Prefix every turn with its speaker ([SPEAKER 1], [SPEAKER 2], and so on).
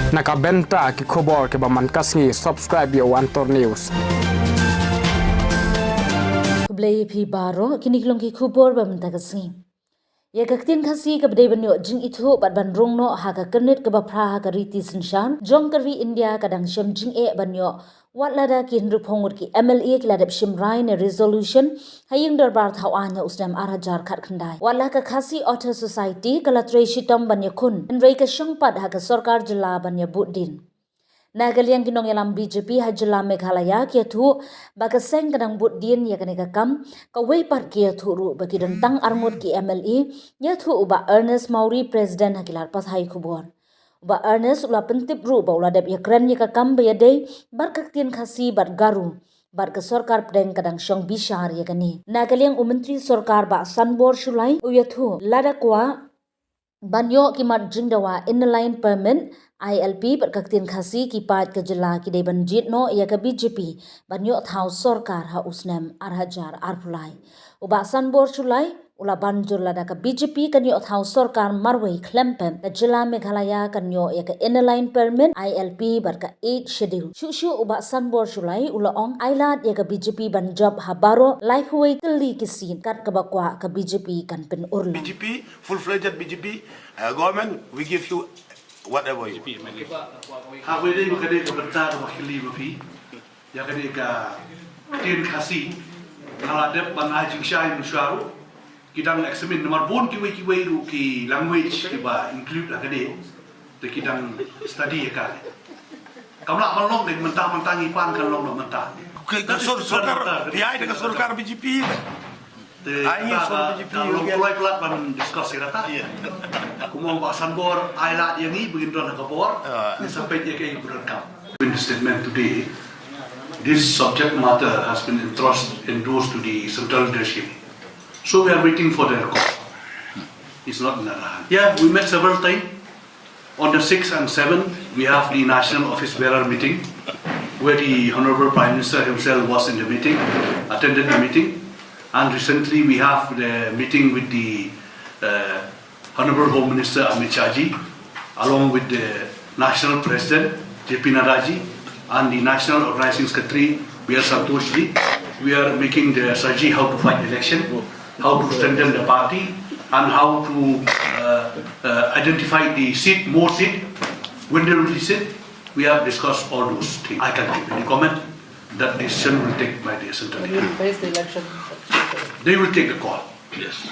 [SPEAKER 1] Nakabenta ki khubor ke baman kasngi subscribe yo Antor News.
[SPEAKER 2] BJP baroh kini kelong ki khubor bamta kasngi. Ya kaktin khasi ka bdai banyo jing ithu bat ban rong no ha ka kenit ka bapra ha ka riti sinshan jong karvi India kadang shem jing e banyo wat lada ki hinru phongut ki MLA ki ladap shim rai ne resolution haying darbar thawanya usnam arhajar khat khandai wala ka khasi author society kalatrei shitam banyo khun enrei ka shangpat ha ka sarkar jilla banyo budin Nagaliang kinong yalam BJP hajala Meghalaya kia thu bakaseng kadang budin ya kaneka kam kawai pat kia thu ru bagi dentang arngut ki MLA nya thu uba Ernest Mauri president hakilar pas hai khubor uba Ernest ula pentip ru ba ula dep ya kren ya kam ba yadai bar kaktin khasi bar garu bar ke sarkar pdeng kadang syong bishar ya kani Nagaliang umentri sarkar ba Shanbor Shullai uya thu lada kwa banyo ki mat jingdawa inline permit ILP berkaktin khasi ki pat ke jela ki deban jit no ya ke BJP banyo thau sarkar ha usnam arhajar arpulai uba Shanbor Shullai ula banjur lada ke BJP kanyo thau sarkar marwai klempem ke jela Meghalaya kanyo ya ke inline permit ILP berka 8 schedule shu uba Shanbor Shullai ula ong ailat ya ke BJP Pynjop ha baroh lifeway teli kisin kat ke bakwa ke BJP kan pen urlong
[SPEAKER 3] BJP full-fledged BJP government we give you whatever you
[SPEAKER 4] Aku ini bukan dia kebentar wakili bapi, ya kan dia tin kasih kalau ada panajing syai musyaru kita eksamen nomor 4 kiwe ru ki language kita include lah dia, kita study ya kan. Kamu nak melong dengan mentang-mentang ipan kan long mentang.
[SPEAKER 3] Surkar PI dengan surkar BJP.
[SPEAKER 4] Kalau mulai pelat ban diskusi rata. Kumong Pak Shanbor ailat yang ini begini tuan kapor sampai dia ke berkam. In the statement today, this subject matter has been endorsed to the central leadership. So we are waiting for their call. It's not in our hand. Yeah, we met several times. On the 6th and 7th, we have the National Office Bearer meeting, where the Honorable Prime Minister himself was in the meeting, attended the meeting. And recently we have the meeting with the Honorable Home Minister Amit Shahji, along with the National President JP Nadaji and the National Organizing Secretary B.R. Santoshji. We are making the strategy how to fight election, how to strengthen the party, and how to identify the seat, more seat, when there will be seat. We have discussed all those things. I can't give any comment. That decision will take by the central.
[SPEAKER 5] Will you face the election?
[SPEAKER 4] They will take the call.
[SPEAKER 3] Yes.